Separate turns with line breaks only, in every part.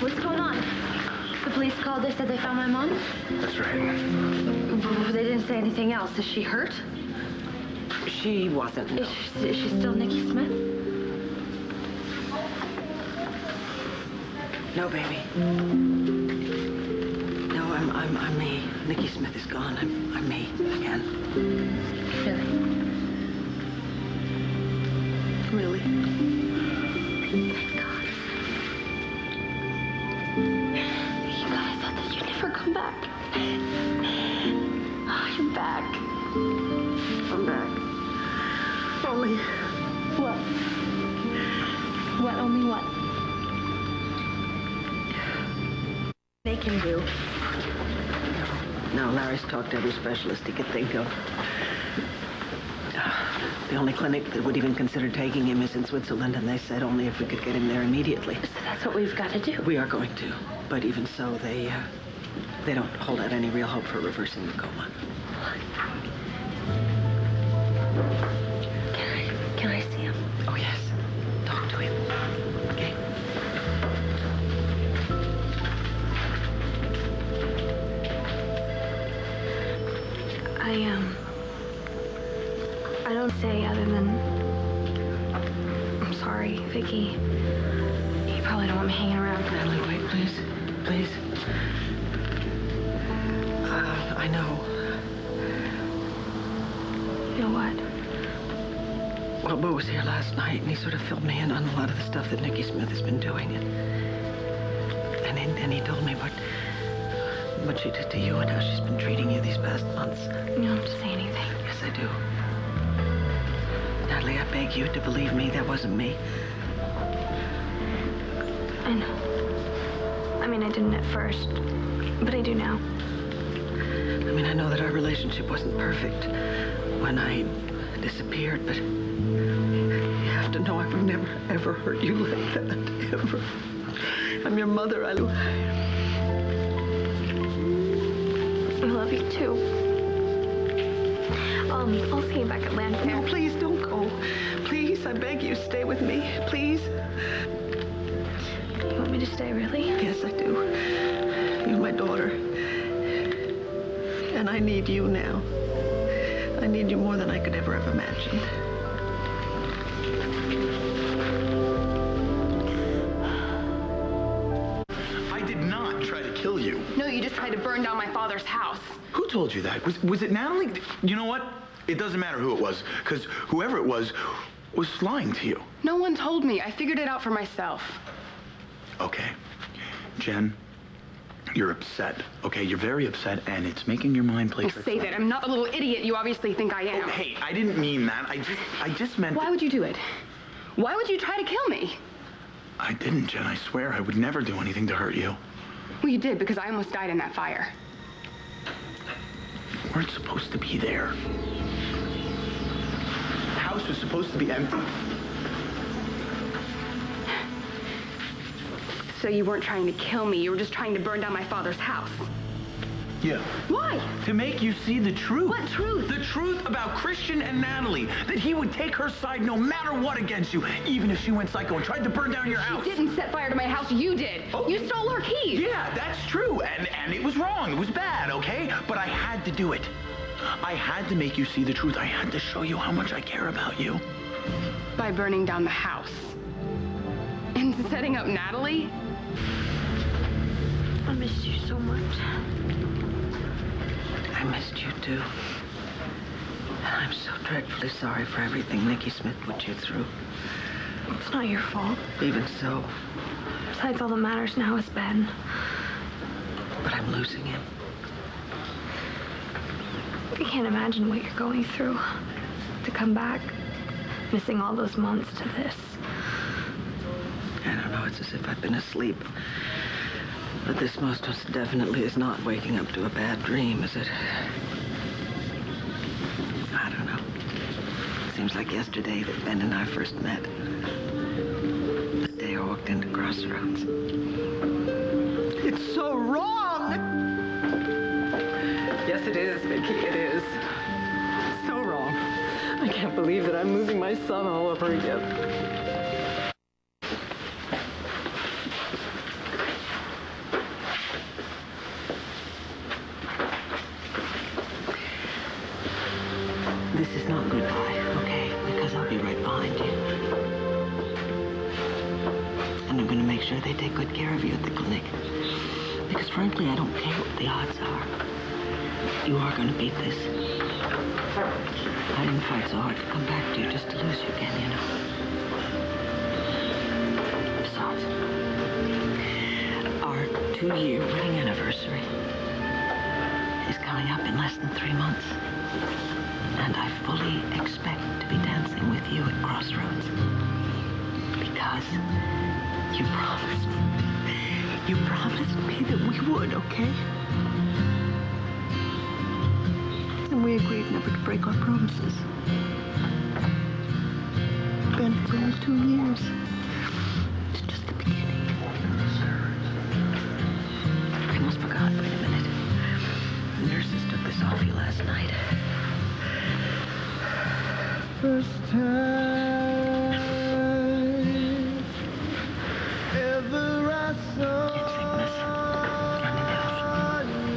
What's going on? The police called. They said they found my mom?
That's right.
They didn't say anything else. Is she hurt?
She wasn't. No.
Is she still Nikki Smith?
No, baby. No, I'm me. Nikki Smith is gone. I'm me again.
Really?
Really?
Thank God. You God, I thought that you'd never come back. Oh, you're back.
I'm back. Only
What? What? Only what? They can do.
No, Larry's talked to every specialist he could think of. The only clinic that would even consider taking him is in Switzerland, and they said only if we could get him there immediately.
So that's what we've got to do.
We are going to, but even so, they don't hold out any real hope for reversing the coma.
Can I see him?
Oh, yes. Talk to him. Okay?
I don't say other than I'm sorry, Vikki. You probably don't want me hanging around.
Natalie, wait, please. Please. I know.
You know what?
Well, Bo was here last night, and he sort of filled me in on a lot of the stuff that Nikki Smith has been doing. And he told me what she did to you and how she's been treating you these past months.
You don't have to say anything.
Yes, I do. Natalie, I beg you to believe me. That wasn't me.
I know. I mean, I didn't at first, but I do now.
I mean, I know that our relationship wasn't perfect when I disappeared, but you have to know I would never, ever hurt you like that, ever. I'm your mother. I
love you, too. I'll see you back at Land Fair.
No, please don't go. Please, I beg you, stay with me, please.
You want me to stay, really?
Yes, I do. You're my daughter. And I need you now. I need you more than I could ever have imagined.
I did not try to kill you.
No, you just tried to burn down my father's house.
Who told you that? Was it Natalie? You know what? It doesn't matter who it was, because whoever it was lying to you.
No one told me. I figured it out for myself.
Okay. Jen, you're upset, okay? You're very upset, and it's making your mind play
Well,
tricks.
save it. I'm not the little idiot you obviously think I am.
Oh, hey, I didn't mean that. I just meant...
Why would you do it? Why would you try to kill me?
I didn't, Jen. I swear I would never do anything to hurt you.
Well, you did, because I almost died in that fire.
You weren't supposed to be there. The house was supposed to be empty.
So you weren't trying to kill me. You were just trying to burn down my father's house.
Yeah.
Why?
To make you see the truth.
What truth?
The truth about Christian and Natalie. That he would take her side no matter what against you, even if she went psycho and tried to burn down your house.
You didn't set fire to my house. You did.
Oh.
You stole her keys.
Yeah, that's true. And it was wrong. It was bad, okay? But I had to do it. I had to make you see the truth. I had to show you how much I care about you.
By burning down the house. And setting up Natalie?
I missed you so much.
I missed you, too. And I'm so dreadfully sorry for everything Nikki Smith put you through.
It's not your fault.
Even so.
Besides, all that matters now is Ben.
But I'm losing him.
I can't imagine what you're going through. To come back, missing all those months to this.
I don't know, it's as if I've been asleep. But this most definitely is not waking up to a bad dream, is it? I don't know. It seems like yesterday that Ben and I first met. The day I walked into Crossroads. It's so wrong! Yes, it is, Vikki, it is. So wrong. I can't believe that I'm losing my son all over again. And I'm going to make sure they take good care of you at the clinic. Because frankly, I don't care what the odds are. You are going to beat this. I didn't fight so hard to come back to you just to lose you again, you know. Besides, our 2-year wedding anniversary is coming up in less than 3 months. And I fully expect to be dancing with you at Crossroads. Because you promised. You promised me that we would, okay? And we agreed never to break our promises. Ben, it's only 2 years. It's just the beginning. I almost forgot. Wait a minute. The nurses took this off you last night.
First time ever I saw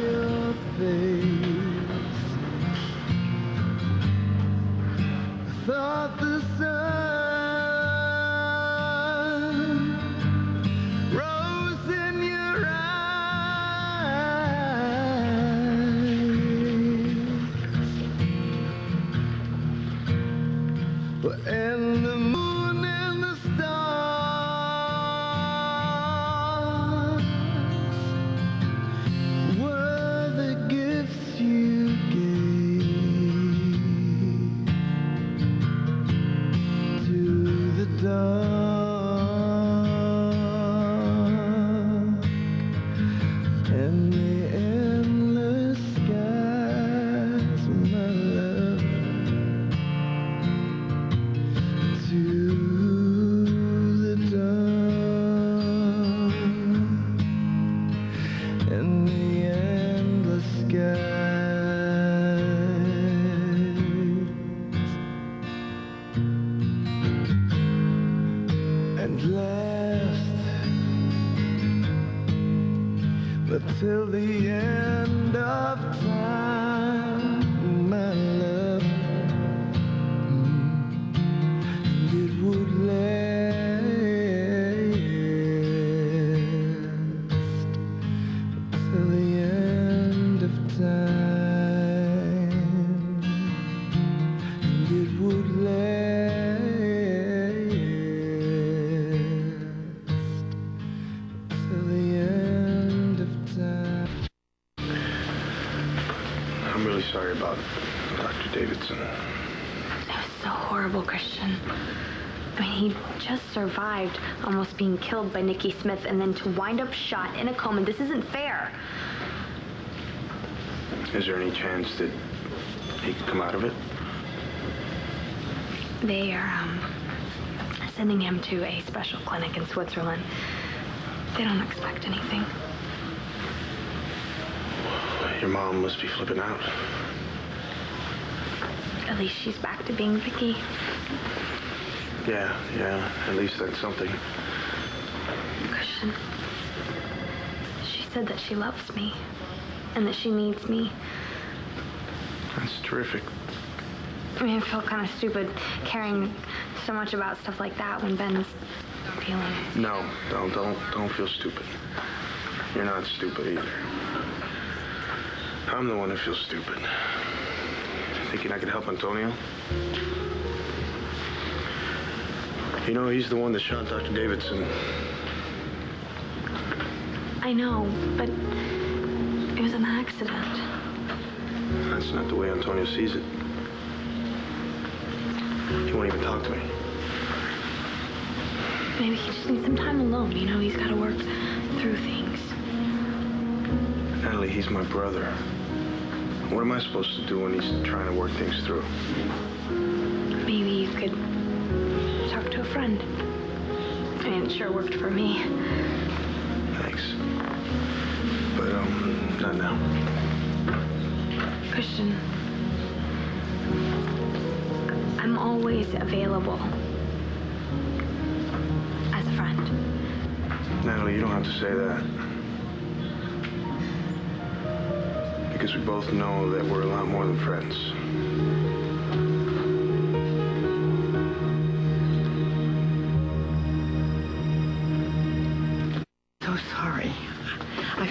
your face, I thought the sun rose in your eyes, and the moon and the stars were the gifts you gave to the dark and the endless skies, my love, to the dark and the endless skies, and laughed, but till the end of time, my love, and it would last till the end of time, and it would last till the end of time.
I'm really sorry about Dr. Davidson.
It was so horrible, Christian. I mean, he just survived almost being killed by Nikki Smith, and then to wind up shot in a coma. This isn't fair.
Is there any chance that he could come out of it?
They are sending him to a special clinic in Switzerland. They don't expect anything.
Your mom must be flipping out.
At least she's back to being Vikki.
Yeah, at least that's something.
Christian, she said that she loves me and that she needs me.
That's terrific.
I mean, I feel kind of stupid caring so much about stuff like that when Ben's feeling.
No, don't feel stupid. You're not stupid either. I'm the one who feels stupid. Thinking I could help Antonio? You know, he's the one that shot Dr. Davidson.
I know, but it was an accident.
That's not the way Antonio sees it. He won't even talk to me.
Maybe he just needs some time alone. You know, he's got to work through things.
Natalie, he's my brother. What am I supposed to do when he's trying to work things through?
Maybe you could talk to a friend. I mean, it sure worked for me.
Thanks. But, not now.
Christian, I'm always available as a friend.
Natalie, you don't have to say that. Because we both know that we're a lot more than friends.
I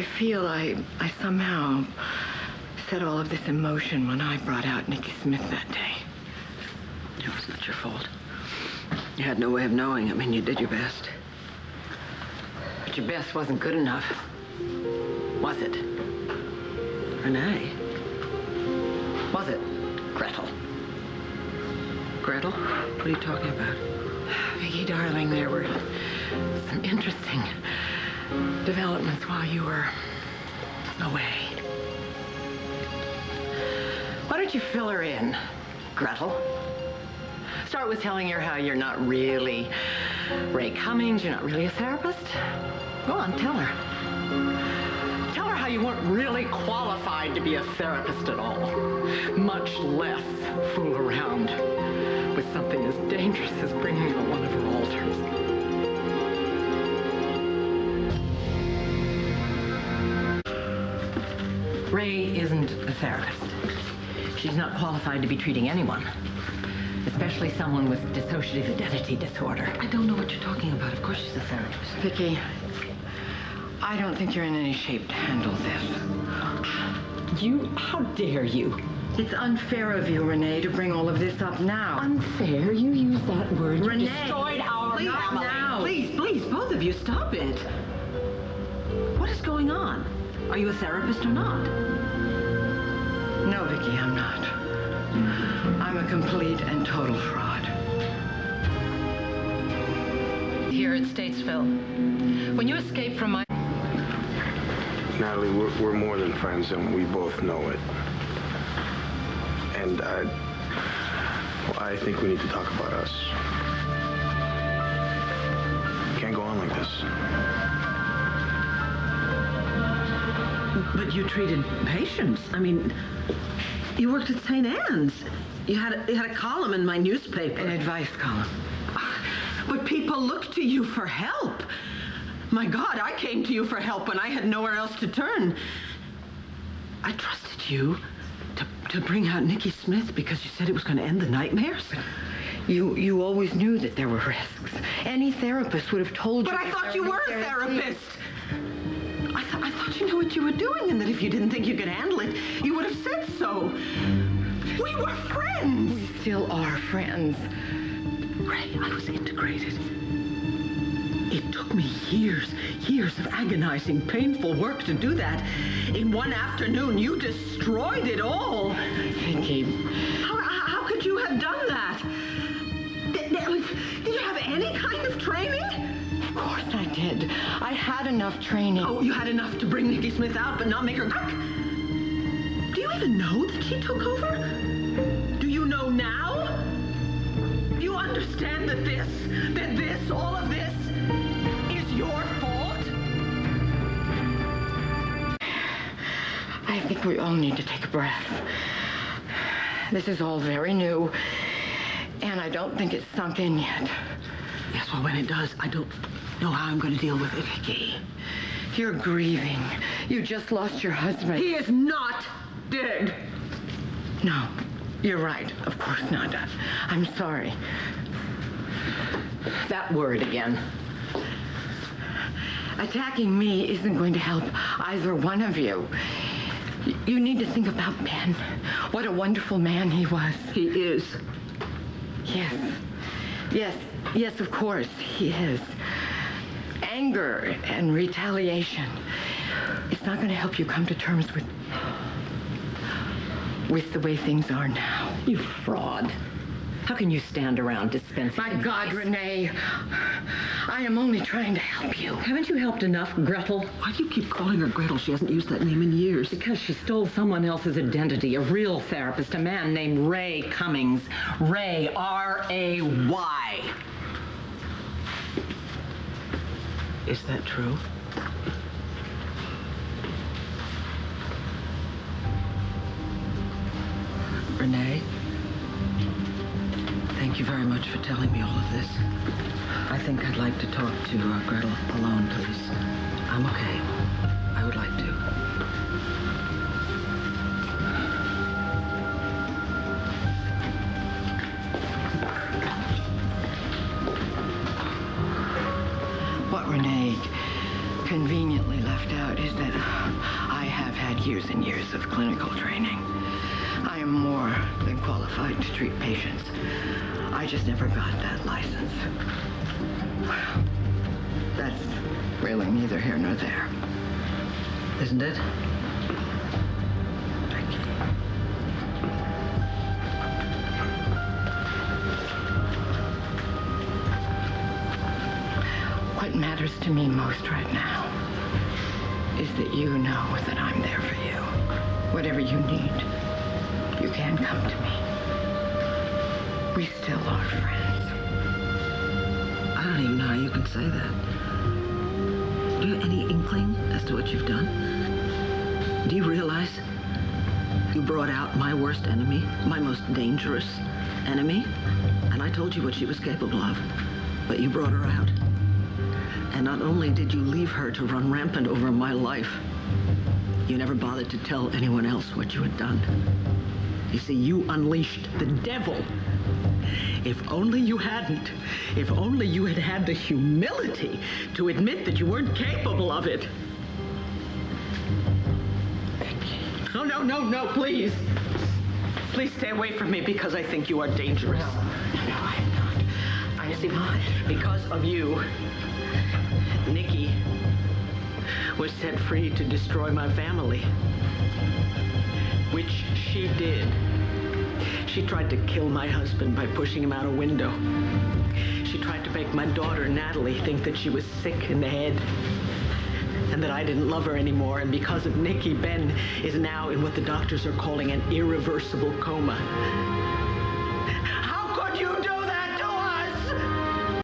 feel I somehow set all of this in motion when I brought out Nikki Smith that day. It was not your fault. You had no way of knowing. I mean, you did your best. But your best wasn't good enough. Was it? Renee? Was it? Gretel? Gretel? What are you talking about? Vikki, darling, there were some interesting developments while you were away. Why don't you fill her in, Gretel? Start with telling her how you're not really Ray Cummings, you're not really a therapist. Go on, tell her. Tell her how you weren't really qualified to be a therapist at all, much less fool around with something as dangerous as bringing out one of her alters. Ray isn't a therapist. She's not qualified to be treating anyone, especially someone with dissociative identity disorder. I don't know what you're talking about. Of course she's a therapist. Vikki, I don't think you're in any shape to handle this.
How dare you?
It's unfair of you, Renee, to bring all of this up now.
Unfair? You use that word.
Renee,
you destroyed our
please,
family.
now. Please, both of you, stop it. What is going on? Are you a therapist or not? No, Vikki, I'm not. I'm a complete and total fraud.
Here at Statesville, when you escaped from my...
Natalie, we're more than friends, and we both know it. And I think we need to talk about us. Can't go on like this.
But you treated patients. I mean, you worked at St. Anne's. You had a column in my newspaper. An advice column. But people looked to you for help. My God, I came to you for help when I had nowhere else to turn. I trusted you to bring out Nikki Smith because you said it was going to end the nightmares. You always knew that there were risks. Any therapist would have told you. But I thought you were a therapist. I thought you knew what you were doing, and that if you didn't think you could handle it, you would have said so. We were friends. We still are friends. Ray, I was integrated. It took me years of agonizing, painful work to do that. In one afternoon, you destroyed it all. Vikki, how could you have done that? Did you have any kind of training? Of course I did. I had enough training. Oh, you had enough to bring Nikki Smith out, but not make her back? Do you even know that she took over? Do you know now? Do you understand that all of this is your fault? I think we all need to take a breath. This is all very new, and I don't think it's sunk in yet. Yes, well, when it does, I don't know how I'm going to deal with it, Vikki. You're grieving. You just lost your husband. He is not dead. No, you're right. Of course not. I'm sorry.
That word again.
Attacking me isn't going to help either one of you. You need to think about Ben. What a wonderful man he was. He is. Yes, of course, he is. Anger and retaliation. It's not going to help you come to terms with the way things are now.
You fraud. How can you stand around dispensing
My God, Renee. I am only trying to help you.
Haven't you helped enough, Gretel?
Why do you keep calling her Gretel? She hasn't used that name in years.
Because she stole someone else's identity, a real therapist, a man named Ray Cummings. Ray, R-A-Y.
Is that true? Renee, thank you very much for telling me all of this. I think I'd like to talk to Gretel alone, please. I'm okay. I would like to. What, Renee? conveniently left out is that I have had years and years of clinical training. I am more than qualified to treat patients. I just never got that license. Well, that's really neither here nor there. Isn't it? Vikki. What matters to me most right now is that you know that I'm there for you. Whatever you need, you can come to me. We still are friends.
I don't even know how you can say that. Do you have any inkling as to what you've done? Do you realize you brought out my worst enemy, my most dangerous enemy? And I told you what she was capable of, but you brought her out. And not only did you leave her to run rampant over my life, you never bothered to tell anyone else what you had done. You see, you unleashed the devil. If only you hadn't. If only you had had the humility to admit that you weren't capable of it. No, no, no, no, please. Please stay away from me because I think you are dangerous.
No, I'm not. I am not.
Because of you, Nikki was set free to destroy my family. Which she did. She tried to kill my husband by pushing him out a window. She tried to make my daughter, Natalie, think that she was sick in the head and that I didn't love her anymore. And because of Nikki, Ben is now in what the doctors are calling an irreversible coma.